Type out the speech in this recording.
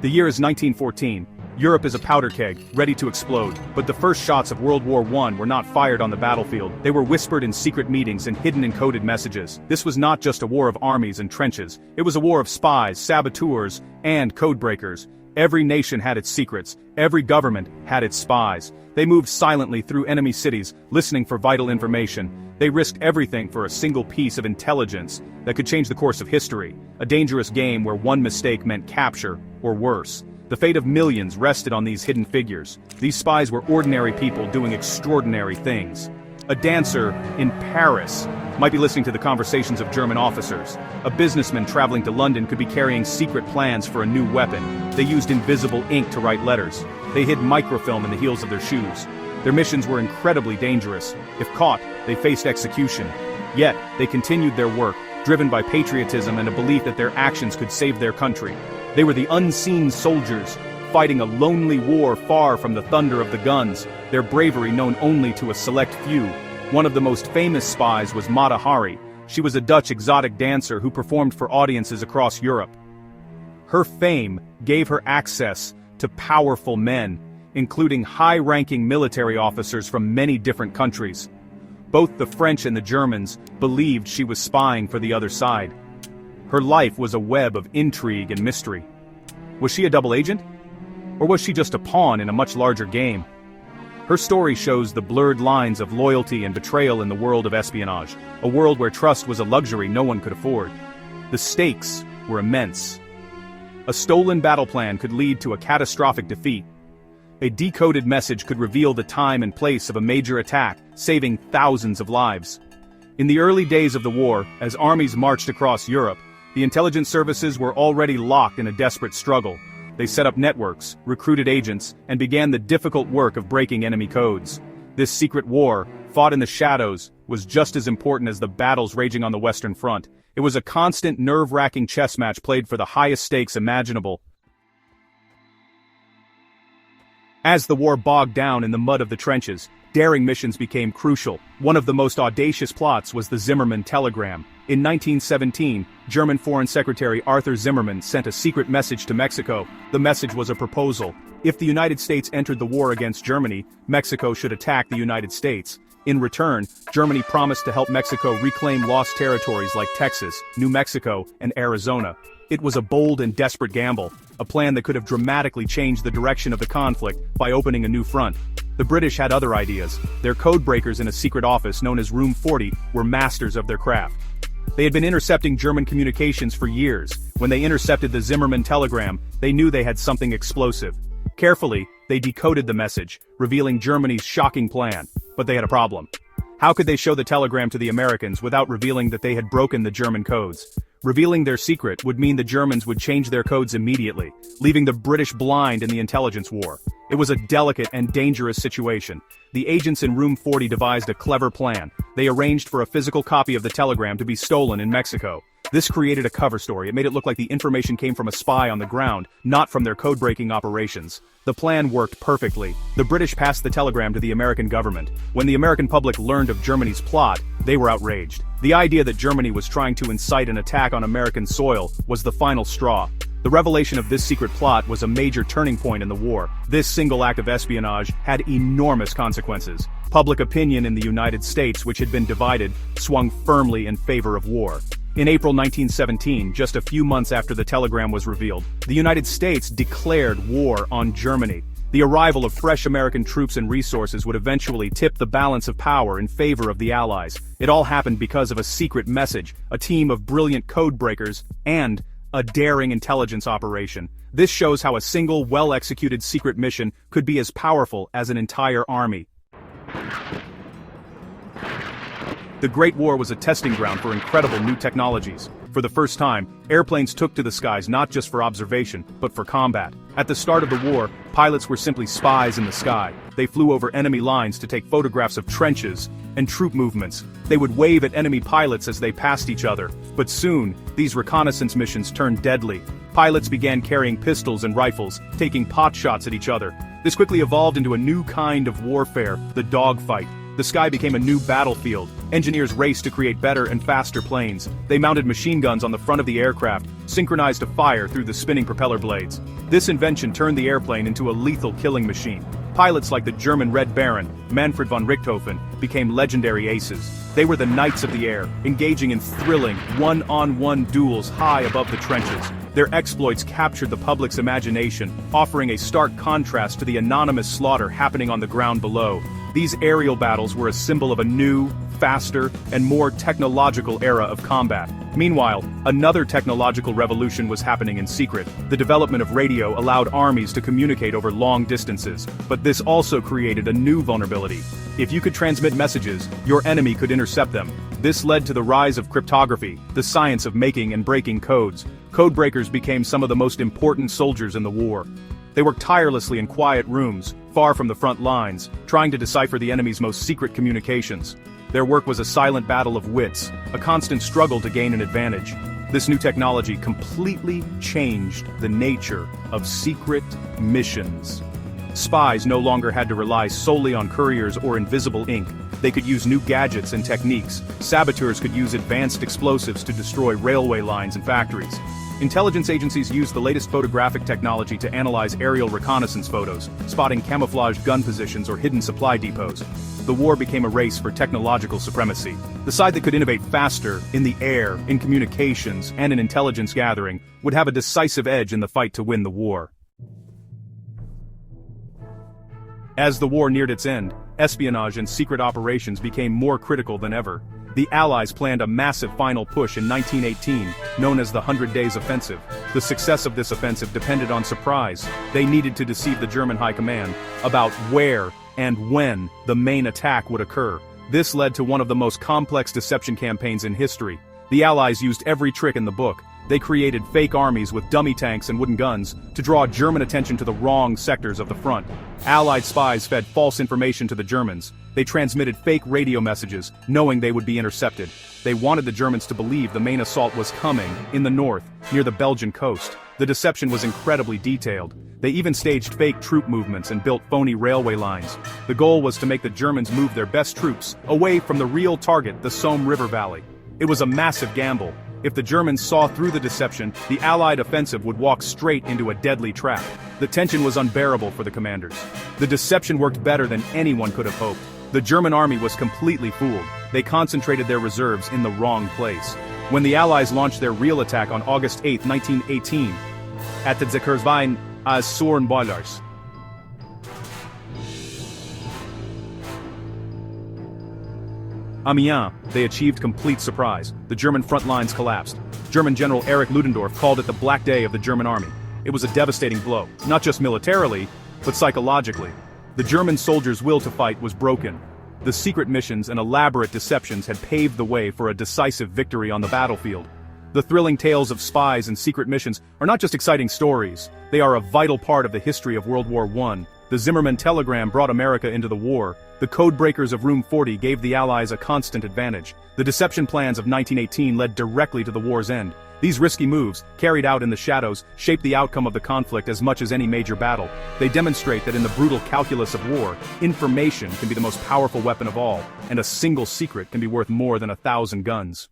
The year is 1914. Europe is a powder keg, ready to explode, but the first shots of World War I were not fired on the battlefield. They were whispered in secret meetings and hidden in coded messages. This was not just a war of armies and trenches. It was a war of spies, saboteurs, and codebreakers. Every nation had its secrets. Every government had its spies. They moved silently through enemy cities, listening for vital information. They risked everything for a single piece of intelligence that could change the course of history. A dangerous game where one mistake meant capture, or worse. The fate of millions rested on these hidden figures. These spies were ordinary people doing extraordinary things. A dancer in Paris might be listening to the conversations of German officers. A businessman traveling to London could be carrying secret plans for a new weapon. They used invisible ink to write letters. They hid microfilm in the heels of their shoes. Their missions were incredibly dangerous. If caught, they faced execution. Yet, they continued their work, driven by patriotism and a belief that their actions could save their country. They were the unseen soldiers, fighting a lonely war far from the thunder of the guns, their bravery known only to a select few. One of the most famous spies was Mata Hari. She was a Dutch exotic dancer who performed for audiences across Europe. Her fame gave her access to powerful men, including high-ranking military officers from many different countries. Both the French and the Germans believed she was spying for the other side. Her life was a web of intrigue and mystery. Was she a double agent? Or was she just a pawn in a much larger game? Her story shows the blurred lines of loyalty and betrayal in the world of espionage, a world where trust was a luxury no one could afford. The stakes were immense. A stolen battle plan could lead to a catastrophic defeat. A decoded message could reveal the time and place of a major attack, saving thousands of lives. In the early days of the war, as armies marched across Europe, the intelligence services were already locked in a desperate struggle. They set up networks, recruited agents, and began the difficult work of breaking enemy codes. This secret war, fought in the shadows, was just as important as the battles raging on the Western Front. It was a constant, nerve-wracking chess match played for the highest stakes imaginable. As the war bogged down in the mud of the trenches, daring missions became crucial. One of the most audacious plots was the Zimmermann telegram. In 1917, German Foreign Secretary Arthur Zimmermann sent a secret message to Mexico. The message was a proposal. If the United States entered the war against Germany, Mexico should attack the United States. In return, Germany promised to help Mexico reclaim lost territories like Texas, New Mexico, and Arizona. It was a bold and desperate gamble, a plan that could have dramatically changed the direction of the conflict by opening a new front. The British had other ideas. Their code breakers in a secret office known as Room 40 were masters of their craft. They had been intercepting German communications for years. When they intercepted the Zimmermann telegram, they knew they had something explosive. Carefully, they decoded the message, revealing Germany's shocking plan. But they had a problem. How could they show the telegram to the Americans without revealing that they had broken the German codes? Revealing their secret would mean the Germans would change their codes immediately, leaving the British blind in the intelligence war. It was a delicate and dangerous situation. The agents in Room 40 devised a clever plan. They arranged for a physical copy of the telegram to be stolen in Mexico. This created a cover story. It made it look like the information came from a spy on the ground, not from their code-breaking operations. The plan worked perfectly. The British passed the telegram to the American government. When the American public learned of Germany's plot, they were outraged. The idea that Germany was trying to incite an attack on American soil was the final straw. The revelation of this secret plot was a major turning point in the war. This single act of espionage had enormous consequences. Public opinion in the United States, which had been divided, swung firmly in favor of war. In April 1917, just a few months after the telegram was revealed, the United States declared war on Germany. The arrival of fresh American troops and resources would eventually tip the balance of power in favor of the Allies. It all happened because of a secret message, a team of brilliant code breakers, and a daring intelligence operation. This shows how a single, well-executed secret mission could be as powerful as an entire army. The Great War was a testing ground for incredible new technologies. For the first time, airplanes took to the skies not just for observation, but for combat. At the start of the war, pilots were simply spies in the sky. They flew over enemy lines to take photographs of trenches and troop movements. They would wave at enemy pilots as they passed each other. But soon, these reconnaissance missions turned deadly. Pilots began carrying pistols and rifles, taking pot shots at each other. This quickly evolved into a new kind of warfare, the dogfight. The sky became a new battlefield. Engineers raced to create better and faster planes. They mounted machine guns on the front of the aircraft, synchronized to fire through the spinning propeller blades. This invention turned the airplane into a lethal killing machine. Pilots like the German Red Baron, Manfred von Richthofen, became legendary aces. They were the knights of the air, engaging in thrilling, one-on-one duels high above the trenches. Their exploits captured the public's imagination, offering a stark contrast to the anonymous slaughter happening on the ground below. These aerial battles were a symbol of a new, faster, and more technological era of combat. Meanwhile, another technological revolution was happening in secret. The development of radio allowed armies to communicate over long distances, but this also created a new vulnerability. If you could transmit messages, your enemy could intercept them. This led to the rise of cryptography, the science of making and breaking codes. Codebreakers became some of the most important soldiers in the war. They worked tirelessly in quiet rooms, far from the front lines, trying to decipher the enemy's most secret communications. Their work was a silent battle of wits, a constant struggle to gain an advantage. This new technology completely changed the nature of secret missions. Spies no longer had to rely solely on couriers or invisible ink. They could use new gadgets and techniques. Saboteurs could use advanced explosives to destroy railway lines and factories. Intelligence agencies used the latest photographic technology to analyze aerial reconnaissance photos, spotting camouflaged gun positions or hidden supply depots. The war became a race for technological supremacy. The side that could innovate faster, in the air, in communications, and in intelligence gathering, would have a decisive edge in the fight to win the war. As the war neared its end, espionage and secret operations became more critical than ever. The Allies planned a massive final push in 1918, known as the 100 Days Offensive. The success of this offensive depended on surprise. They needed to deceive the German High Command about where and when the main attack would occur. This led to one of the most complex deception campaigns in history. The Allies used every trick in the book. They created fake armies with dummy tanks and wooden guns to draw German attention to the wrong sectors of the front. Allied spies fed false information to the Germans. They transmitted fake radio messages, knowing they would be intercepted. They wanted the Germans to believe the main assault was coming, in the north, near the Belgian coast. The deception was incredibly detailed. They even staged fake troop movements and built phony railway lines. The goal was to make the Germans move their best troops away from the real target, the Somme River Valley. It was a massive gamble. If the Germans saw through the deception, the Allied offensive would walk straight into a deadly trap. The tension was unbearable for the commanders. The deception worked better than anyone could have hoped. The German army was completely fooled. They concentrated their reserves in the wrong place. When the Allies launched their real attack on August 8, 1918, at the Zekerswein as Sorenboilers, Amiens, they achieved complete surprise. The German front lines collapsed. German General Erich Ludendorff called it the Black Day of the German army. It was a devastating blow, not just militarily, but psychologically. The German soldiers' will to fight was broken. The secret missions and elaborate deceptions had paved the way for a decisive victory on the battlefield. The thrilling tales of spies and secret missions are not just exciting stories, they are a vital part of the history of World War I. The Zimmermann telegram brought America into the war. The codebreakers of Room 40 gave the Allies a constant advantage. The deception plans of 1918 led directly to the war's end. These risky moves, carried out in the shadows, shaped the outcome of the conflict as much as any major battle. They demonstrate that in the brutal calculus of war, information can be the most powerful weapon of all, and a single secret can be worth more than 1,000 guns.